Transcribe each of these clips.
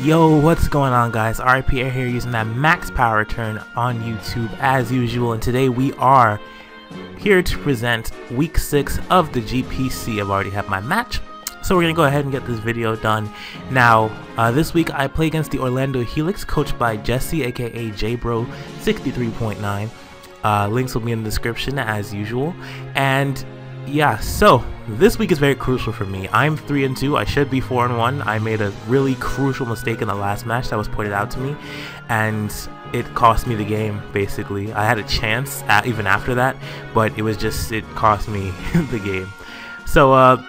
Yo, what's going on, guys? R.I.Pierre here, using that max power return on YouTube as usual, and today we are here to present week 6 of the GPC. I've already had my match, so we're gonna go ahead and get this video done. Now, this week I play against the Orlando Helix, coached by Jesse, aka JBro63.9. Links will be in the description as usual, and yeah, so this week is very crucial for me. I'm 3-2. I should be 4-1. I made a really crucial mistake in the last match that was pointed out to me, and it cost me the game. Basically, I had a chance even after that, but it cost me the game. So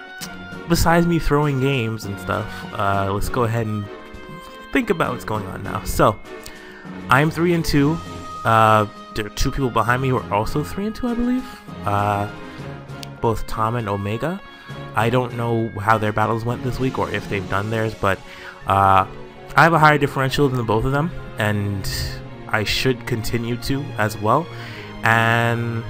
besides me throwing games and stuff, let's go ahead and think about what's going on now. So I'm 3-2. There are two people behind me who are also 3-2, I believe. Both Tom and Omega. I don't know how their battles went this week or if they've done theirs, but I have a higher differential than the both of them, and I should continue to as well. And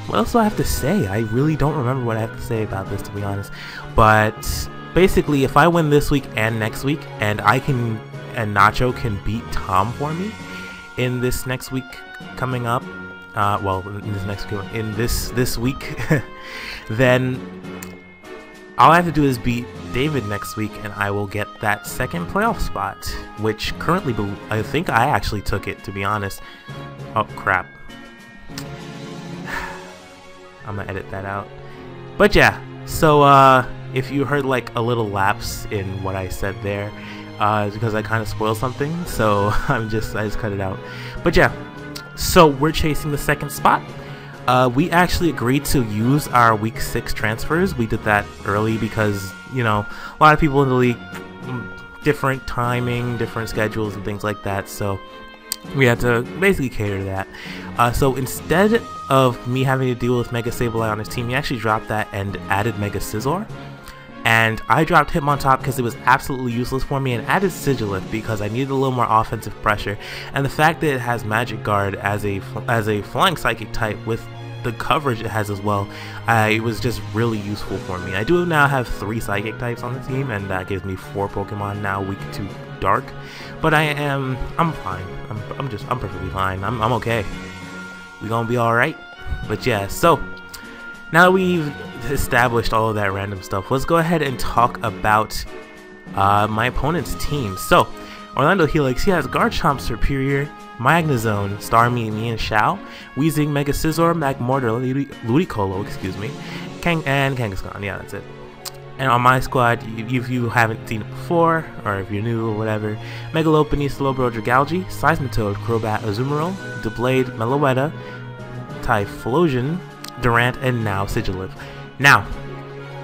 what else do I have to say? I really don't remember what I have to say about this, to be honest. But basically, if I win this week and next week, and Nacho can beat Tom for me in this next week coming up, this week, then all I have to do is beat David next week, and I will get that second playoff spot, which currently I think I actually took it, to be honest. Oh crap! I'm gonna edit that out. But yeah, so if you heard like a little lapse in what I said there, it's because I kind of spoiled something, so I just cut it out. But yeah. So we're chasing the second spot. We actually agreed to use our week 6 transfers. We did that early because, you know, a lot of people in the league, different timing, different schedules and things like that. So we had to basically cater to that. So instead of me having to deal with Mega Sableye on his team, he actually dropped that and added Mega Scizor. And I dropped Hitmontop because it was absolutely useless for me, and added Sigilif because I needed a little more offensive pressure. And the fact that it has Magic Guard as a flying psychic type with the coverage it has as well, it was just really useful for me. I do now have 3 psychic types on the team, and that gives me 4 Pokemon now, week 2 Dark. But I'm fine. I'm perfectly fine. I'm okay. We gonna be all right. But yeah, so now that we've established all of that random stuff, let's go ahead and talk about my opponent's team. So Orlando Helix, he has Garchomp, Superior, Magnezone, Starmie, and Shao, Weezing, Mega Scizor, Magmortar, Ludicolo, excuse me, and Kangaskhan. Yeah, that's it. And on my squad, if you haven't seen it before, or if you're new or whatever, Megalophony, Slowbro, Dragalge, Seismitoad, Crobat, Azumarill, Doublade, Meloetta, Typhlosion, Durant, and now Sigilif. Now,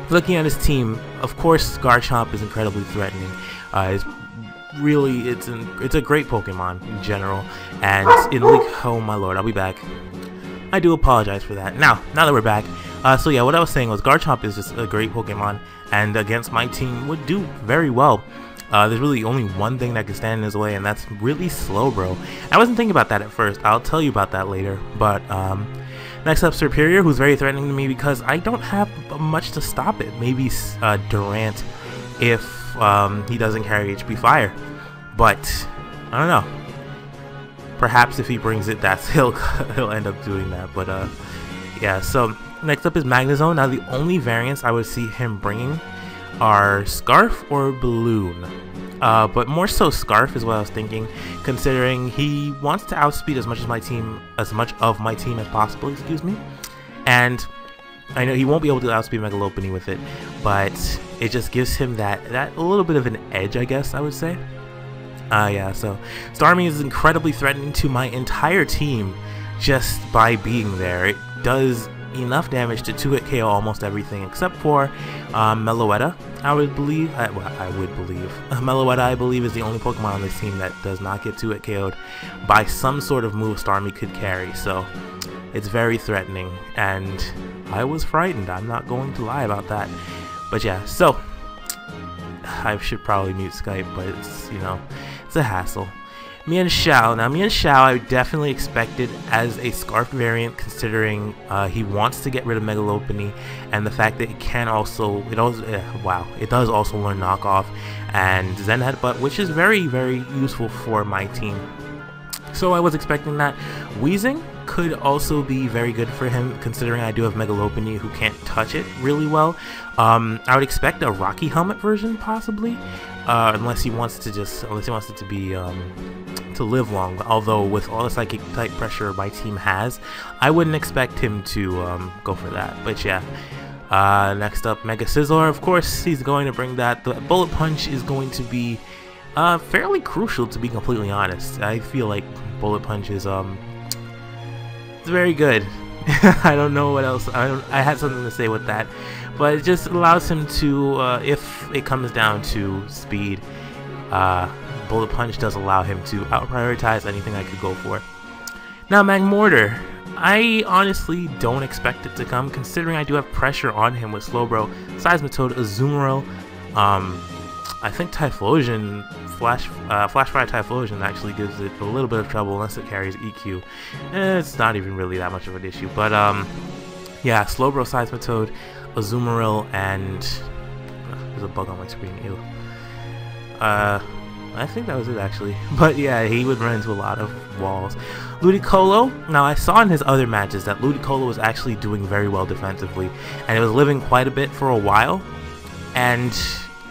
looking at his team, of course, Garchomp is incredibly threatening. It's a great Pokemon in general, and in League, oh my lord, I'll be back. I do apologize for that. Now that we're back, so yeah, what I was saying was Garchomp is just a great Pokemon, and against my team would do very well. There's really only one thing that can stand in his way, and that's really Slowbro. I wasn't thinking about that at first. I'll tell you about that later, but next up, Superior, who's very threatening to me because I don't have much to stop it. Maybe Durant if he doesn't carry HP Fire. But I don't know. Perhaps if he brings it, he'll end up doing that. But yeah, so next up is Magnezone. Now the only variants I would see him bringing are Scarf or Balloon. But more so Scarf is what I was thinking, considering he wants to outspeed as much of my team as possible, excuse me. And I know he won't be able to outspeed Megalophony with it, but it just gives him that a little bit of an edge, I guess I would say. Yeah, so Starmie is incredibly threatening to my entire team just by being there. It does enough damage to 2-hit KO almost everything except for Meloetta. I would believe. Meloetta, I believe, is the only Pokemon on this team that does not get 2-hit KO'd by some sort of move Starmie could carry. So it's very threatening, and I was frightened. I'm not going to lie about that. But yeah, so I should probably mute Skype, but it's, you know, it's a hassle. Mian Xiao. Now, Mian Xiao I definitely expected as a Scarf variant, considering he wants to get rid of Megalopony, and the fact that it can also, it does also learn Knockoff and Zen Headbutt, which is very, very useful for my team. So I was expecting that. Weezing could also be very good for him, considering I do have Megalopony who can't touch it really well. I would expect a Rocky Helmet version, possibly, unless he wants it to be to live long. Although with all the psychic type pressure my team has, I wouldn't expect him to go for that. But yeah. Next up, Mega Scizor. Of course, he's going to bring that. The Bullet Punch is going to be fairly crucial, to be completely honest. I feel like Bullet Punch is it's very good. I don't know what else. I had something to say with that, but it just allows him to, if it comes down to speed, Bullet Punch does allow him to out-prioritize anything I could go for. Now, Magmortar. I honestly don't expect it to come, considering I do have pressure on him with Slowbro, Seismitoad, Azumarill. I think Typhlosion, Flash Fire Typhlosion actually gives it a little bit of trouble unless it carries EQ. It's not even really that much of an issue, but yeah, Slowbro, Seismitoad, Azumarill, and there's a bug on my screen. Ew. I think that was it actually, but yeah, he would run into a lot of walls. Ludicolo. Now, I saw in his other matches that Ludicolo was actually doing very well defensively, and it was living quite a bit for a while, and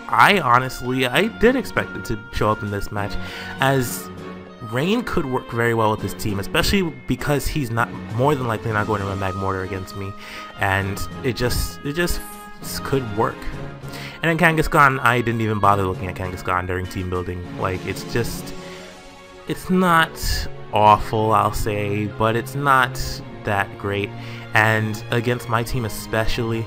I did expect it to show up in this match, as Rain could work very well with this team, especially because he's more than likely not going to run Magmortar against me, and it just could work. And then Kangaskhan, I didn't even bother looking at Kangaskhan during team building. Like, it's not awful, I'll say, but it's not that great. And against my team especially,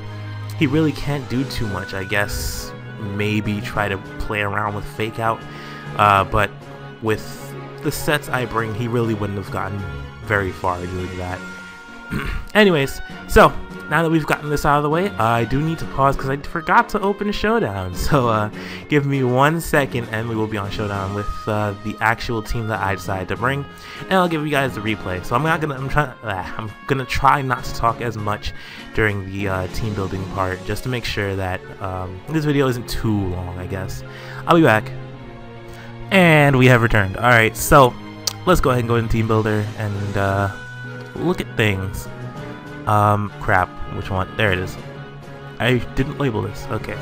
he really can't do too much, I guess. Maybe try to play around with Fake Out, but with the sets I bring, he really wouldn't have gotten very far doing that. Anyways, so now that we've gotten this out of the way, I do need to pause because I forgot to open Showdown. So give me 1 second and we will be on Showdown with the actual team that I decided to bring, and I'll give you guys the replay. So I'm gonna try not to talk as much during the team building part, just to make sure that this video isn't too long, I guess. I'll be back. And we have returned. Alright, so let's go ahead and go in Team Builder and look at things. Crap, which one? There it is. I didn't label this. Okay.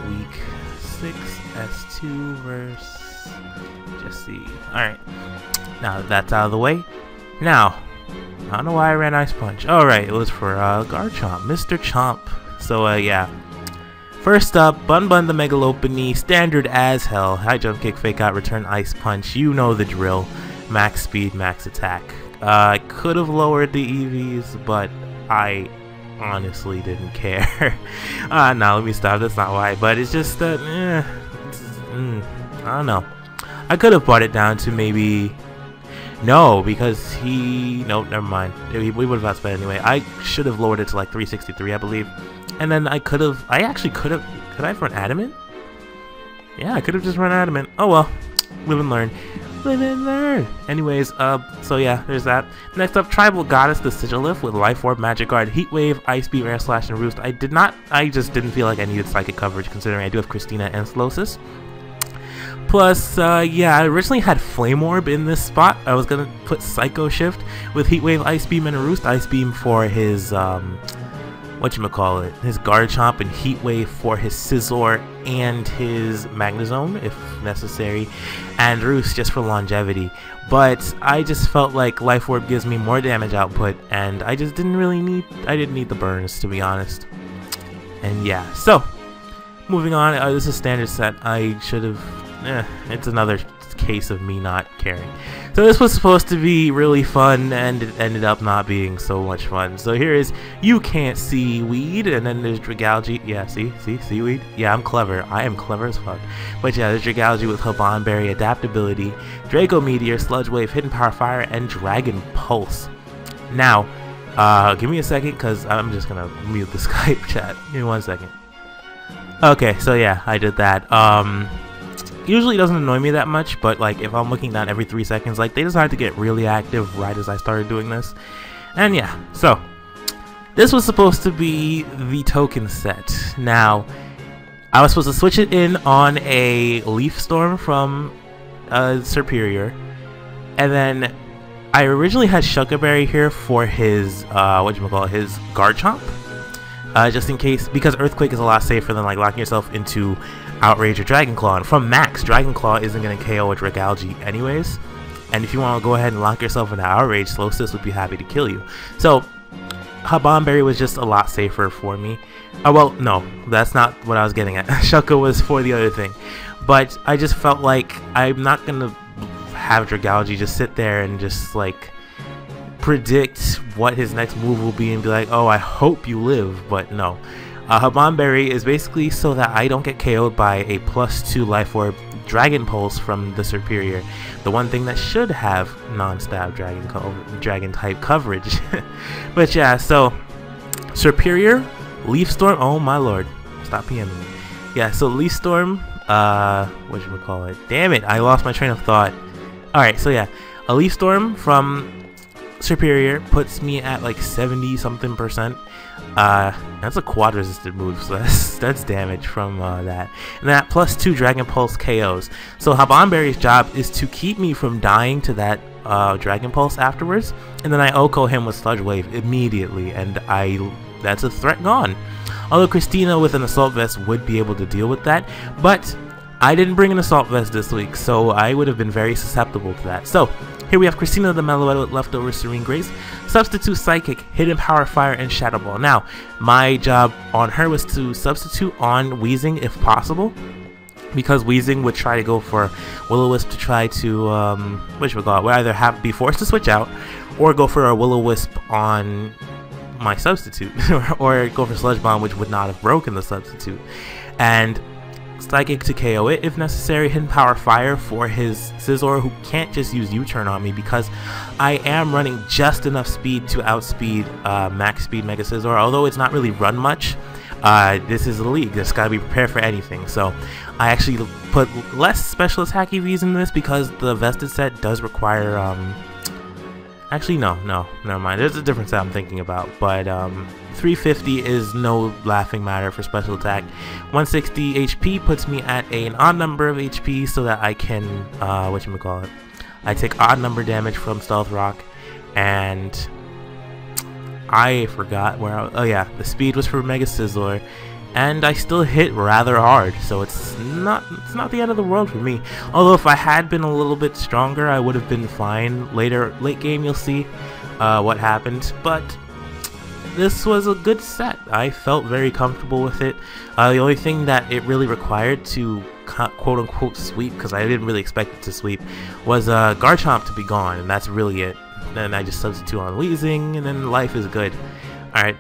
Week 6, S2 versus Jesse. Alright. Now that that's out of the way. Now, I don't know why I ran Ice Punch. Alright, it was for Garchomp, Mr. Chomp. So, yeah. First up, Bun the Megalopony, standard as hell. High jump kick, fake out, return Ice Punch. You know the drill. Max speed, max attack. I could have lowered the EVs, but I honestly didn't care. No, let me stop. That's not why. But it's just that, I don't know. I could have brought it down to maybe... No, because nope, never mind. We would have outspent anyway. I should have lowered it to like 363, I believe. And then I could have... I actually could have... Could I have run Adamant? Yeah, I could have just run Adamant. Oh well. Live and learn. Live and learn. Anyways, so yeah, there's that. Next up, Tribal Goddess, the Sigilif with Life Orb, Magic Guard, Heat Wave, Ice Beam, Air Slash, and Roost. I just didn't feel like I needed Psychic coverage, considering I do have Christina and Slosis. Plus, yeah, I originally had Flame Orb in this spot. I was gonna put Psycho Shift with Heat Wave, Ice Beam, and a Roost. Ice Beam for his, whatchamacallit, his Garchomp, and Heat Wave for his Scizor and his Magnezone, if necessary, and Roost just for longevity. But I just felt like Life Orb gives me more damage output, and I just didn't need the burns, to be honest. And yeah, so, moving on, this is a standard set. I should have... it's another case of me not caring. So this was supposed to be really fun, and it ended up not being so much fun. So here is You Can't See Weed, and then there's Dragalge. Yeah, see Seaweed? Yeah, I'm clever. I am clever as fuck. But yeah, there's Dragalge with Haban Berry, Adaptability, Draco Meteor, Sludge Wave, Hidden Power Fire, and Dragon Pulse. Now, give me a second, because I'm just gonna mute the Skype chat. Give me 1 second. Okay, so yeah, I did that. usually doesn't annoy me that much, but like if I'm looking down every 3 seconds, like they decided to get really active right as I started doing this. And yeah, so this was supposed to be the token set. Now, I was supposed to switch it in on a Leaf Storm from Superior, and then I originally had Shuckaberry here for his his Garchomp, just in case, because Earthquake is a lot safer than like locking yourself into Outrage or Dragon Claw. And from Max, Dragon Claw isn't going to KO a Dragalge anyways, and if you want to go ahead and lock yourself into Outrage, Slow Sis would be happy to kill you. So Habomberry was just a lot safer for me. Well, no, that's not what I was getting at. Shucka was for the other thing. But I just felt like I'm not going to have Dragalge just sit there and just like predict what his next move will be and be like, oh, I hope you live. But no. Habomberry is basically so that I don't get KO'd by a +2 Life Orb Dragon Pulse from the Superior. The one thing that should have non-stab dragon type coverage. But yeah, so Superior, Leaf Storm, oh my lord, stop PMing me. Yeah, so Leaf Storm, whatchamacallit, damn it, I lost my train of thought. Alright, so yeah, a Leaf Storm from Superior puts me at like 70 something %. That's a quad resisted move, so that's damage from that. And that +2 Dragon Pulse KOs. So Habomberry's job is to keep me from dying to that Dragon Pulse afterwards, and then I OHKO him with Sludge Wave immediately, and that's a threat gone. Although Christina with an Assault Vest would be able to deal with that, but I didn't bring an Assault Vest this week, so I would have been very susceptible to that. So here we have Christina the Meloetta with Leftover Serene Grace, Substitute Psychic, Hidden Power Fire, and Shadow Ball. Now, my job on her was to substitute on Weezing if possible, because Weezing would try to go for Will-O-Wisp to try to, would either be forced to switch out, or go for a Will-O-Wisp on my substitute, or go for Sludge Bomb, which would not have broken the substitute. And Psychic to KO it if necessary, Hidden Power Fire for his Scizor, who can't just use U-turn on me because I am running just enough speed to outspeed max speed Mega Scizor. Although it's not really run much, this is a league that's gotta be prepared for anything. So I actually put less special attack EVs in this because the vested set does require actually no, never mind, there's a different set I'm thinking about, but 350 is no laughing matter for special attack. 160 HP puts me at an odd number of HP so that I can, I take odd number damage from Stealth Rock, and I forgot where oh yeah, the speed was for Mega Scizor, and I still hit rather hard, so it's not the end of the world for me. Although if I had been a little bit stronger, I would have been fine. Late game you'll see what happened, but this was a good set. I felt very comfortable with it. The only thing that it really required to quote-unquote sweep, because I didn't really expect it to sweep, was Garchomp to be gone, and that's really it. Then I just substitute on Weezing, and then life is good. Alright,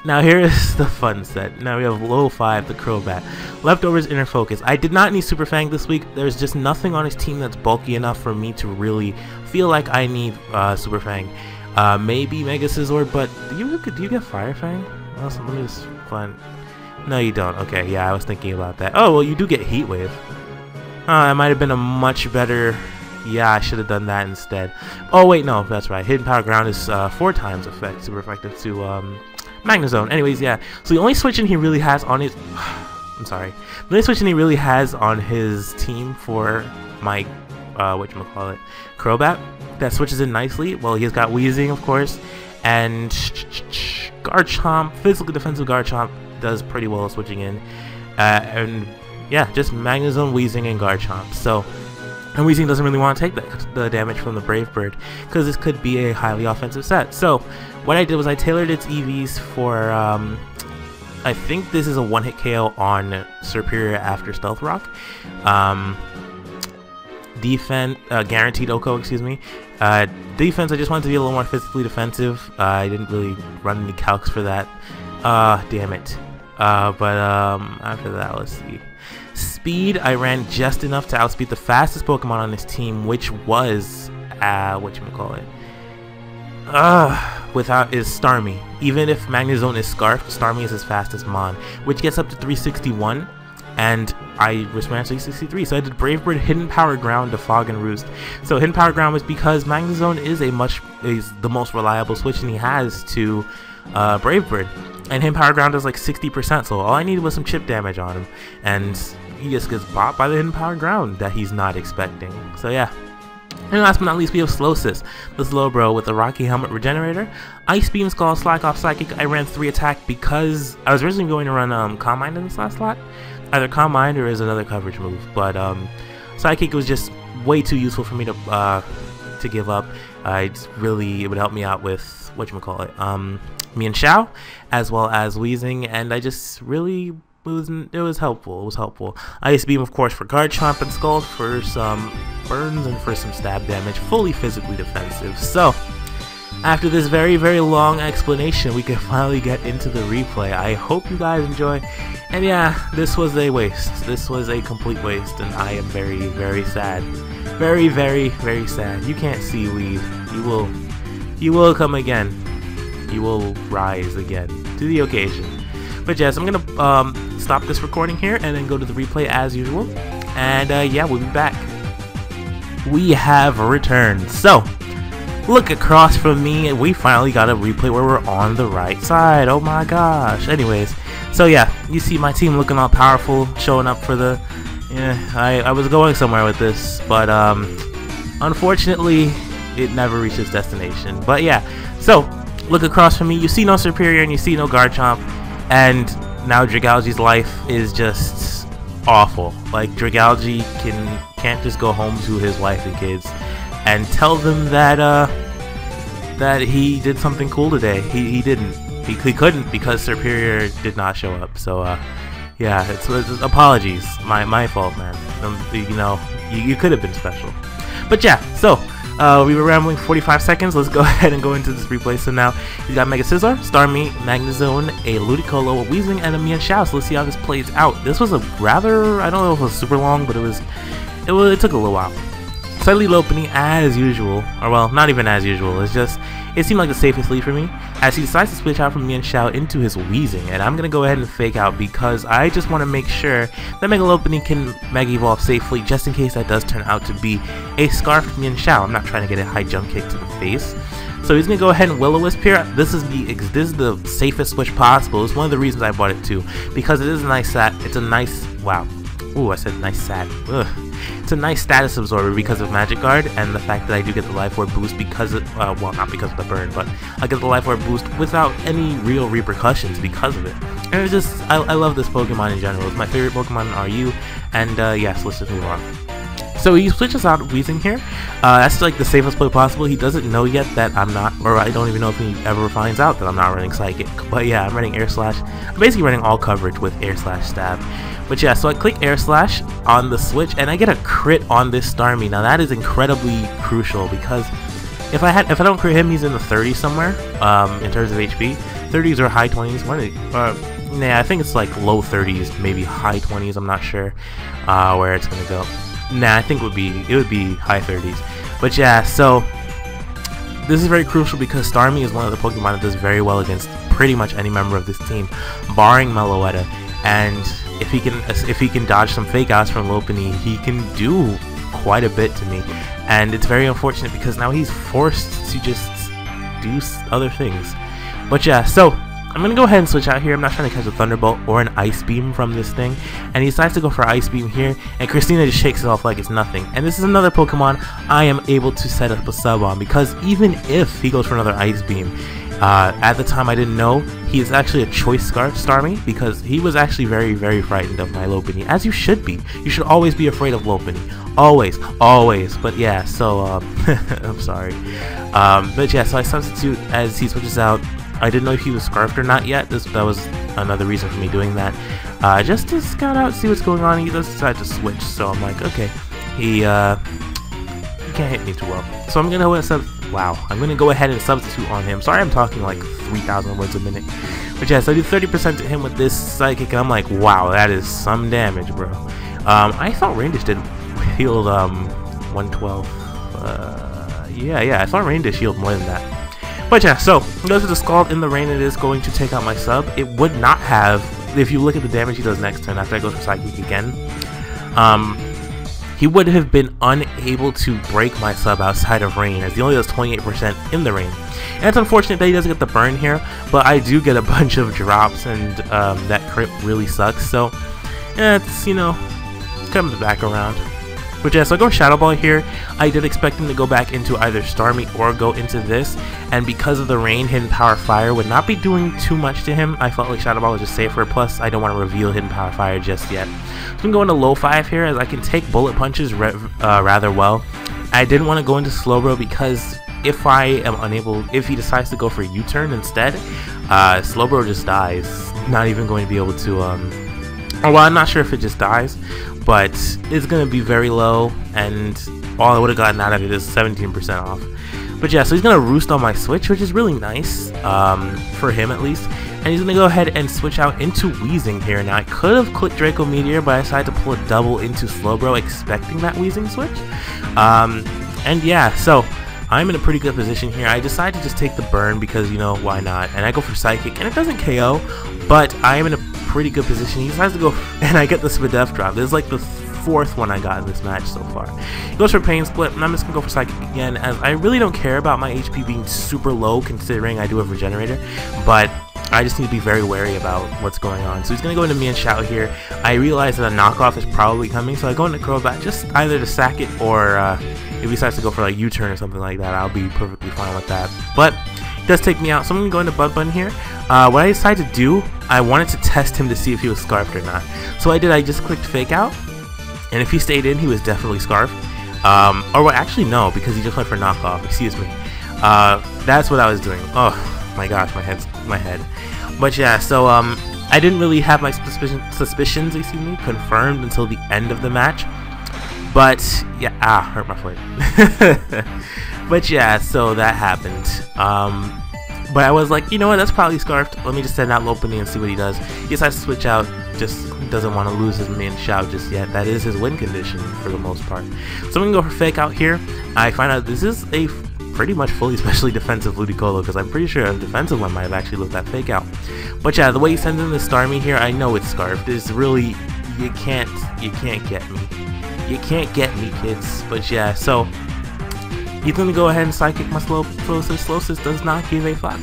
now here is the fun set. Now we have Low 5, the Crobat. Leftovers, Inner Focus. I did not need Super Fang this week. There's just nothing on his team that's bulky enough for me to really feel like I need Super Fang. Maybe Mega Scizor, but do you get Fire Fang? Let me just find. No, you don't. Okay, yeah, I was thinking about that. Oh, well, you do get Heat Wave. That might have been a much better. Yeah, I should have done that instead. Oh wait, no, that's right. Hidden Power Ground is 4 times super effective to Magnezone. Anyways, yeah. So the only switching he really has on his, I'm sorry. The only switching he really has on his team for my Crobat that switches in nicely. Well, he's got Weezing, of course, and Garchomp, physical defensive Garchomp does pretty well switching in, and yeah, just Magnezone, Weezing, and Garchomp. So, and Weezing doesn't really want to take the damage from the Brave Bird because this could be a highly offensive set. So, what I did was I tailored its EVs for. I think this is a one-hit KO on Superior after Stealth Rock. Defense, guaranteed OHKO, excuse me. Defense, I just wanted to be a little more physically defensive. I didn't really run any calcs for that. Damn it. But after that, let's see. Speed, I ran just enough to outspeed the fastest Pokemon on this team, which was, is Starmie. Even if Magnezone is Scarfed, Starmie is as fast as Mon, which gets up to 361. and I was actually 63, so I did Brave Bird, Hidden Power Ground, Defog, and Roost. So Hidden Power Ground was because Magnezone is the most reliable switch, and he has to Brave Bird, and Hidden Power Ground does like 60%. So all I needed was some chip damage on him, and he just gets bopped by the Hidden Power Ground that he's not expecting. So yeah. And last but not least, we have Slowsis, the slow bro with the Rocky Helmet Regenerator, Ice Beam, Skull, Slack Off, Psychic. I ran 3 attack because I was originally going to run Calm Mind in this last slot. Either Calm Mind or is another coverage move, but Psychic was just way too useful for me to give up. It would help me out with whatchamacallit, Mienshao, as well as Weezing, and I just really it was helpful. Ice Beam, of course, for Guard Chomp, and Skull for some burns and for some stab damage, fully physically defensive. So after this very, very long explanation, we can finally get into the replay. I hope you guys enjoy. And yeah, this was a waste. This was a complete waste, and I am very, very sad. Very, very, very sad. You can't see Weed. You will come again. You will rise again to the occasion. But yes, I'm gonna stop this recording here and then go to the replay as usual. And yeah, we'll be back. We have returned. So look across from me, and we finally got a replay where we're on the right side. Oh my gosh. Anyways, so yeah, you see my team looking all powerful, showing up for the... Yeah, I was going somewhere with this, but unfortunately, it never reached its destination. But yeah, so look across from me, you see no Superior and you see no Garchomp, and now Dragalge's life is just awful. Like, Dragalge can't just go home to his wife and kids and tell them that that he did something cool today. He didn't. He couldn't because Superior did not show up. So yeah, it's apologies. My fault, man. You know, you could have been special. But yeah, so we were rambling 45 seconds. Let's go ahead and go into this replay. So now you got Mega Scizor, Starmie, Magnezone, a Ludicolo, a Weezing, and a Mienshao. So let's see how this plays out. This was a rather, I don't know if it was super long, but it took a little while. Slightly Lopunny as usual, or well, not even as usual. It seemed like the safest lead for me, as he decides to switch out from Mienshao into his Weezing, and I'm gonna go ahead and fake out because I just want to make sure that Mega Lopunny can Mega Evolve safely, just in case that does turn out to be a Scarfed Mienshao. I'm not trying to get a high jump kick to the face. So he's gonna go ahead and Will-O-Wisp here. This is the safest switch possible. It's one of the reasons I bought it too, because it is a nice stat. It's a nice, wow. Ooh, I said nice stat. Ugh. It's a nice status absorber because of Magic Guard and the fact that I do get the Life Orb boost because of, well, not because of the burn, but I get the Life Orb boost without any real repercussions because of it. And it's just, I love this Pokemon in general. It's my favorite Pokemon in RU, and yes, let's just move on. So he switches out Weezing here. That's like the safest play possible. He doesn't know yet that I'm not, or I don't even know if he ever finds out that I'm not running Psychic. But yeah, I'm running Air Slash. I'm basically running all coverage with Air Slash Stab. But yeah, so I click Air Slash on the switch and I get a crit on this Starmie. Now that is incredibly crucial because if I don't crit him, he's in the 30s somewhere in terms of HP. 30s or high 20s. Nah, I think it's like low 30s, maybe high 20s. I'm not sure where it's gonna go. Nah, I think it would be high 30s. But yeah, so this is very crucial because Starmie is one of the Pokemon that does very well against pretty much any member of this team, barring Meloetta. And if he can dodge some fake outs from Lopunny, he can do quite a bit to me. And it's very unfortunate because now he's forced to just do other things. But yeah, so I'm gonna go ahead and switch out here. I'm not trying to catch a Thunderbolt or an Ice Beam from this thing, and he decides to go for Ice Beam here, and Christina just shakes it off like it's nothing. And this is another Pokemon I am able to set up a sub on, because even if he goes for another Ice Beam, at the time I didn't know he is actually a choice Starmie, because he was actually very, very frightened of my Lopunny, as you should be. You should always be afraid of Lopunny. Always. But yeah, so I'm sorry. But yeah, so I substitute as he switches out. I didn't know if he was Scarfed or not yet. That was another reason for me doing that. Just to scout out, see what's going on. He does decide to switch, so I'm like, okay, he can't hit me too well. So I'm gonna go ahead and substitute on him. Sorry, I'm talking like 3,000 words a minute. But yeah, so I do 30% to him with this Psychic, and I'm like, wow, that is some damage, bro. I thought Rain Dish did healed 112. Yeah, I thought Rain Dish healed more than that. But yeah, so goes to the Scald in the rain. It is going to take out my sub. It would not have if you look at the damage he does next turn after I go for Psychic again, he would have been unable to break my sub outside of rain, as he only does 28% in the rain. And it's unfortunate that he doesn't get the burn here, but I do get a bunch of drops, and that crit really sucks. So yeah, it's, you know, comes back around. But yeah, so I go Shadow Ball here. I did expect him to go back into either Starmie or go into this, and because of the rain, Hidden Power Fire would not be doing too much to him. I felt like Shadow Ball was just safer, plus I don't want to reveal Hidden Power Fire just yet. So I'm going to go into low 5 here, as I can take Bullet Punches rather well. I didn't want to go into Slowbro because if I am unable, if he decides to go for U-turn instead, Slowbro just dies. Not even going to be able to, well, I'm not sure if it just dies, but it's going to be very low, and all I would have gotten out of it is 17% off. But yeah, so he's going to roost on my switch, which is really nice, for him at least. And he's going to go ahead and switch out into Weezing here. Now, I could have clicked Draco Meteor, but I decided to pull a double into Slowbro, expecting that Weezing switch. And yeah, so I'm in a pretty good position here. I decided to just take the burn because, you know, why not? And I go for Psychic, and it doesn't KO, but I am in a pretty good position. He decides to go, and I get the Spadef drop. This is like the 4th one I got in this match so far. He goes for Pain Split, and I'm just gonna go for Psychic again, as I really don't care about my HP being super low considering I do have Regenerator, but I just need to be very wary about what's going on. So he's gonna go into Mienshao here. I realize that a knockoff is probably coming, so I go into Crobat just either to sack it, or if he decides to go for like U-turn or something like that, I'll be perfectly fine with that. But he does take me out, so I'm gonna go into Bud Bun here. What I decided to do, I wanted to test him to see if he was Scarfed or not. So I did, I just clicked Fake Out, and if he stayed in, he was definitely Scarfed. Or well, actually no, because he just went for Knockoff, excuse me. That's what I was doing. Oh my gosh, my head. But yeah, so I didn't really have my suspicions, excuse me, confirmed until the end of the match. But yeah, hurt my foot. But yeah, so that happened. But I was like, you know what, that's probably Scarfed. Let me just send out Lopunny and see what he does. He decides to switch out, just doesn't want to lose his Mienshao just yet. That is his win condition for the most part. So I'm going to go for Fake Out here. I find out this is a pretty much fully specially defensive Ludicolo, because I'm pretty sure a defensive one might have actually looked at Fake Out. But yeah, the way he sends in the Starmie here, I know it's Scarfed. It's really, you can't get me. You can't get me, kids. But yeah, so he's going to go ahead and Psychic my Slowsis. Slowsis does not give a fuck.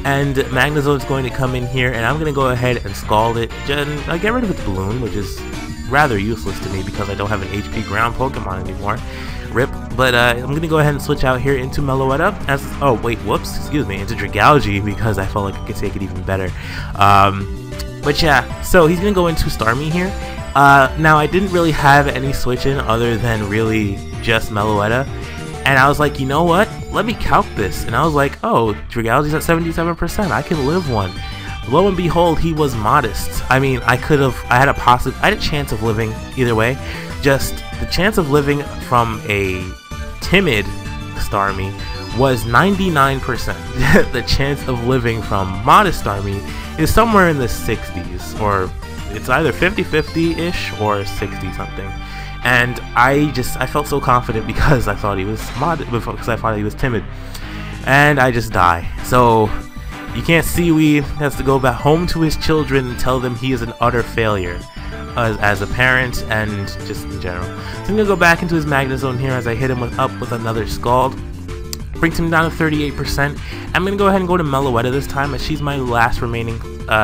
And Magnezone is going to come in here, and I'm going to go ahead and Scald it. I get rid of its Balloon, which is rather useless to me because I don't have an HP ground Pokemon anymore. Rip. But I'm going to go ahead and switch out here into Meloetta. Oh, wait, whoops, excuse me, into Dragalge, because I felt like I could take it even better. But yeah, so he's going to go into Starmie here. Now, I didn't really have any switch in other than really just Meloetta. And I was like, you know what? Let me calc this. And I was like, oh, Dragalge's at 77%. I can live one. Lo and behold, he was modest. I mean, I had a chance of living either way. Just the chance of living from a timid Starmie was 99%. The chance of living from modest Starmie is somewhere in the 60s, or it's either 50-50-ish or 60-something. And I felt so confident because I thought he was because I thought he was timid, and I just die. So you can't see Weed has to go back home to his children and tell them he is an utter failure as a parent and just in general. So I'm gonna go back into his Magnezone here as I hit him up with another Scald. Brings him down to 38%. I'm going to go ahead and go to Meloetta this time, as she's my last remaining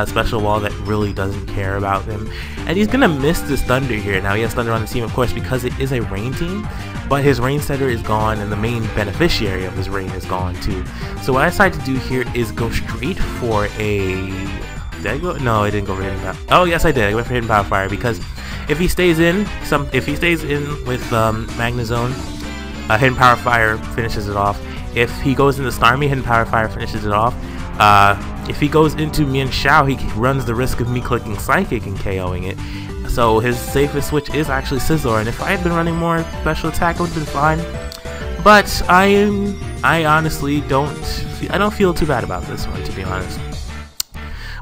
special wall that really doesn't care about him. And he's going to miss this Thunder here. Now, he has Thunder on the team, of course, because it is a Rain team, but his Rain setter is gone, and the main beneficiary of his Rain is gone, too. So what I decided to do here is go straight for a... Did I go? No, I didn't go for Hidden Power. Oh, yes, I did. I went for Hidden Power Fire, because if he stays in, with Magnezone, Hidden Power Fire finishes it off. If he goes into Starmie, Hidden Power Fire finishes it off. If he goes into Mienshao, he runs the risk of me clicking Psychic and KOing it. So his safest switch is actually Scizor, and if I had been running more special attack, it would have been fine. But I honestly don't feel too bad about this one, to be honest.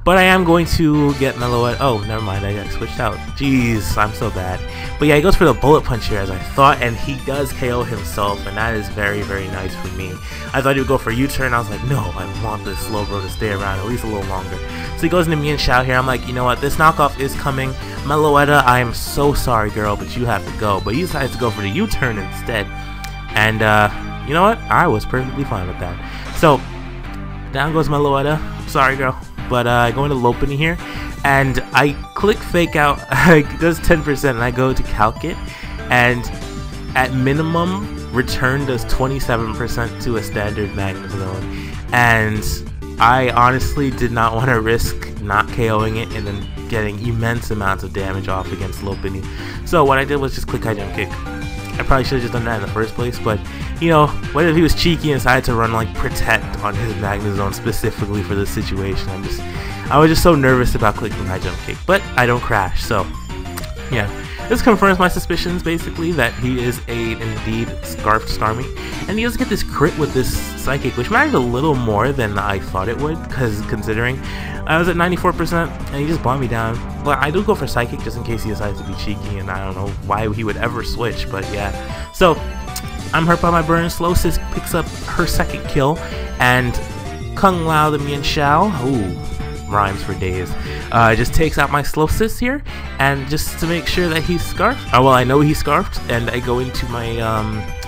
But I am going to get Meloetta. Oh, never mind, I got switched out. Jeez, I'm so bad. But yeah, he goes for the bullet punch here as I thought, and he does KO himself, and that is very, very nice for me. I thought he would go for a U-turn. I was like, no, I want this slow bro to stay around at least a little longer. So he goes into Mian Xiao here. I'm like, you know what, this knockoff is coming. Meloetta, I am so sorry, girl, but you have to go. But he decides to go for the U-turn instead. And you know what, I was perfectly fine with that. So down goes Meloetta. Sorry, girl. But I go into Lopunny here, and I click fake out. It does 10%, and I go to calc it, and at minimum, return does 27% to a standard Magnezone. And I honestly did not want to risk not KOing it and then getting immense amounts of damage off against Lopunny. So what I did was just click high jump kick. I probably should have just done that in the first place, but you know, what if he was cheeky and decided to run like Protect on his Magnezone specifically for this situation? I was just so nervous about clicking high jump kick, but I don't crash, so yeah. This confirms my suspicions basically that he is indeed Scarfed Starmie, and he does get this crit with this Psychic, which mattered a little more than I thought it would, because considering I was at 94% and he just bombed me down. But I do go for Psychic just in case he decides to be cheeky, and I don't know why he would ever switch, but yeah. So I'm hurt by my burn. Slowsis picks up her second kill, and Kung Lao the Mian Xiao, ooh, rhymes for days, just takes out my Slowsis here, and just to make sure that he's scarfed, well, I know he's scarfed, and I go into my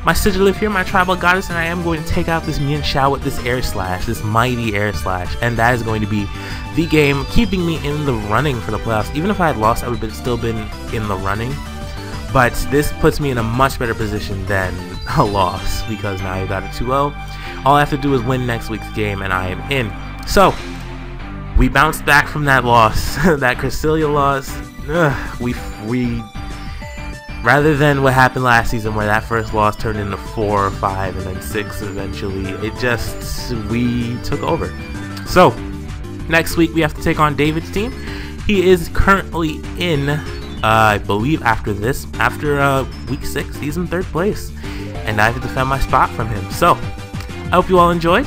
my Sigilif here, my Tribal Goddess, and I am going to take out this Mian Xiao with this Air Slash, this mighty Air Slash, and that is going to be the game, keeping me in the running for the playoffs. Even if I had lost, I would have still been in the running, but this puts me in a much better position than a loss, because now I got a 2-0. All I have to do is win next week's game, and I am in. So we bounced back from that loss, that Cresselia loss. We rather than what happened last season, where that first loss turned into 4 or 5 and then 6 eventually, we took over. So next week we have to take on David's team. He is currently in, I believe after week 6, he's in 3rd place, and I have to defend my spot from him. So I hope you all enjoyed.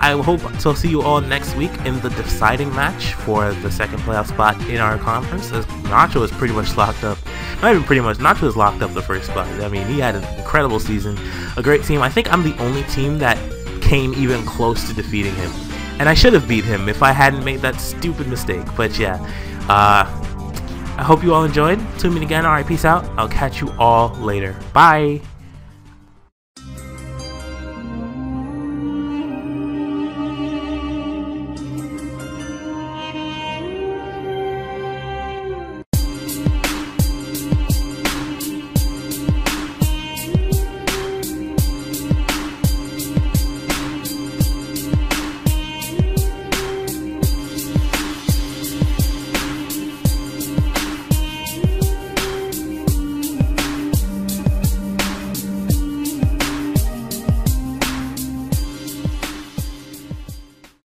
I hope to see you all next week in the deciding match for the 2nd playoff spot in our conference, as Nacho is pretty much locked up. Not even pretty much, Nacho is locked up the 1st spot. I mean, he had an incredible season, a great team. I think I'm the only team that came even close to defeating him, and I should have beat him if I hadn't made that stupid mistake. But yeah, I hope you all enjoyed. Tune in again. Alright, peace out. I'll catch you all later. Bye.